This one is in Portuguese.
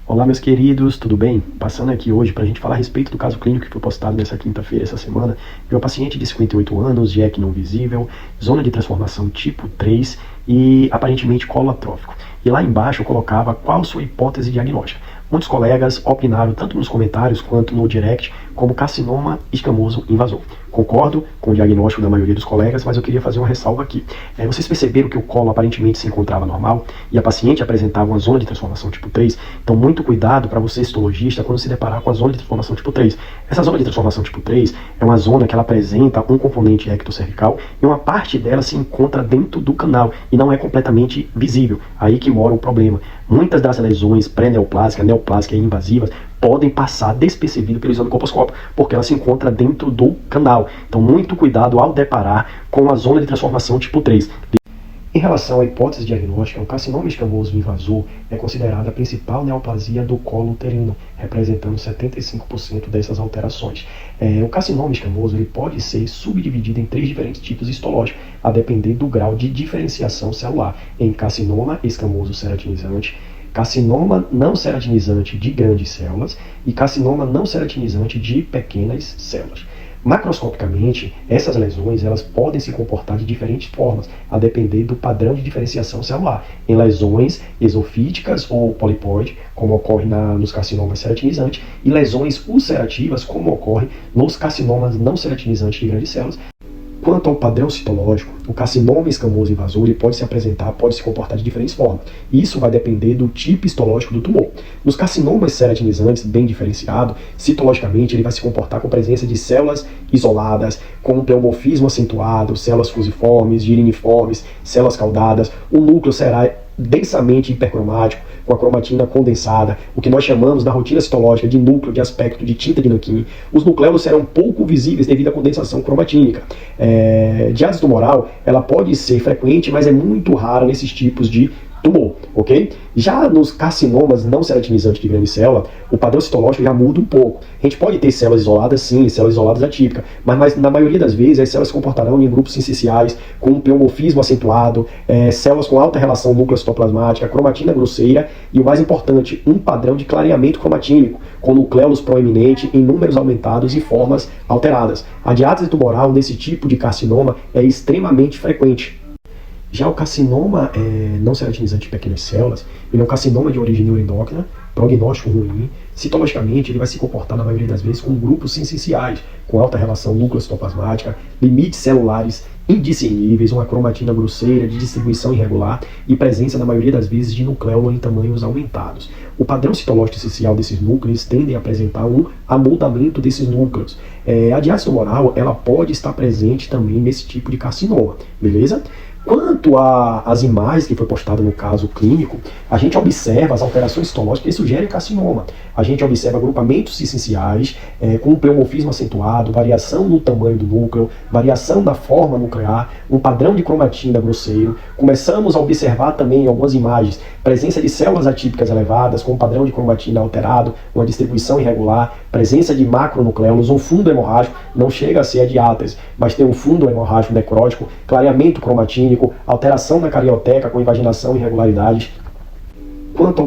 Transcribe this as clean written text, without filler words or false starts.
Olá, meus queridos, tudo bem? Passando aqui hoje para a gente falar a respeito do caso clínico que foi postado nessa quinta-feira, essa semana, de uma paciente de 58 anos, JEC não visível, zona de transformação tipo 3 e aparentemente colo atrófico. E lá embaixo eu colocava qual sua hipótese diagnóstica. Muitos colegas opinaram, tanto nos comentários quanto no direct, como carcinoma escamoso invasor. Concordo com o diagnóstico da maioria dos colegas, mas eu queria fazer uma ressalva aqui. Vocês perceberam que o colo aparentemente se encontrava normal e a paciente apresentava uma zona de transformação tipo 3? Então, muito cuidado para você, histologista, quando se deparar com a zona de transformação tipo 3. Essa zona de transformação tipo 3 é uma zona que ela apresenta um componente ectocervical e uma parte dela se encontra dentro do canal e não é completamente visível. Aí que mora o problema. Muitas das lesões pré-neoplásicas, neoplásicas e invasivas podem passar despercebido pelo exame colposcópio, porque ela se encontra dentro do canal. Então, muito cuidado ao deparar com a zona de transformação tipo 3. Em relação à hipótese diagnóstica, o carcinoma escamoso invasor é considerada a principal neoplasia do colo uterino, representando 75% dessas alterações. O carcinoma escamoso ele pode ser subdividido em 3 diferentes tipos histológicos, a depender do grau de diferenciação celular, em carcinoma escamoso ceratinizante, carcinoma não ceratinizante de grandes células e carcinoma não ceratinizante de pequenas células. Macroscopicamente, essas lesões elas podem se comportar de diferentes formas, a depender do padrão de diferenciação celular. Em lesões esofíticas ou polipoide, como ocorre nos carcinomas ceratinizantes, e lesões ulcerativas, como ocorre nos carcinomas não ceratinizantes de grandes células. Quanto ao padrão citológico, o carcinoma escamoso invasor ele pode se apresentar, pode se comportar de diferentes formas. Isso vai depender do tipo histológico do tumor. Nos carcinomas ceratinizantes, bem diferenciado, citologicamente ele vai se comportar com presença de células isoladas, com um pleomorfismo acentuado, células fusiformes, giriniformes, células caudadas. O núcleo será densamente hipercromático, com a cromatina condensada, o que nós chamamos na rotina citológica de núcleo de aspecto de tinta de nanquim. Os nucleolos serão pouco visíveis devido à condensação cromatínica. Diálise tumoral, ela pode ser frequente, mas é muito rara nesses tipos de tumor, ok? Já nos carcinomas não ceratinizantes de grande célula, o padrão citológico já muda um pouco. A gente pode ter células isoladas, sim, células isoladas atípicas, mas na maioria das vezes as células se comportarão em grupos sinciciais, com um pleomorfismo acentuado, células com alta relação núcleo-citoplasmática, cromatina grosseira e, o mais importante, um padrão de clareamento cromatínico, com nucleolos proeminente em números aumentados e formas alteradas. A diátese tumoral nesse tipo de carcinoma é extremamente frequente. Já o carcinoma não ceratinizante de pequenas células, ele é um carcinoma de origem neuroendócrina, prognóstico ruim. Citologicamente, ele vai se comportar, na maioria das vezes, com grupos sinciciais, com alta relação núcleo-citoplasmática, limites celulares indiscerníveis, uma cromatina grosseira, de distribuição irregular e presença, na maioria das vezes, de nucleolo em tamanhos aumentados. O padrão citológico essencial desses núcleos tende a apresentar um amoldamento desses núcleos. A diátese tumoral, ela pode estar presente também nesse tipo de carcinoma, beleza? Quanto às imagens que foi postada no caso clínico, a gente observa as alterações citológicas que sugerem carcinoma. A gente observa agrupamentos essenciais, com um pleomorfismo acentuado, variação no tamanho do núcleo, variação da forma nuclear, um padrão de cromatina grosseiro. Começamos a observar também em algumas imagens presença de células atípicas elevadas, com um padrão de cromatina alterado, uma distribuição irregular, presença de macronucleolos, um fundo hemorrágico, não chega a ser a diátese, mas tem um fundo hemorrágico necrótico, clareamento cromatínico, alteração na carioteca com invaginação e irregularidades. Quanto ao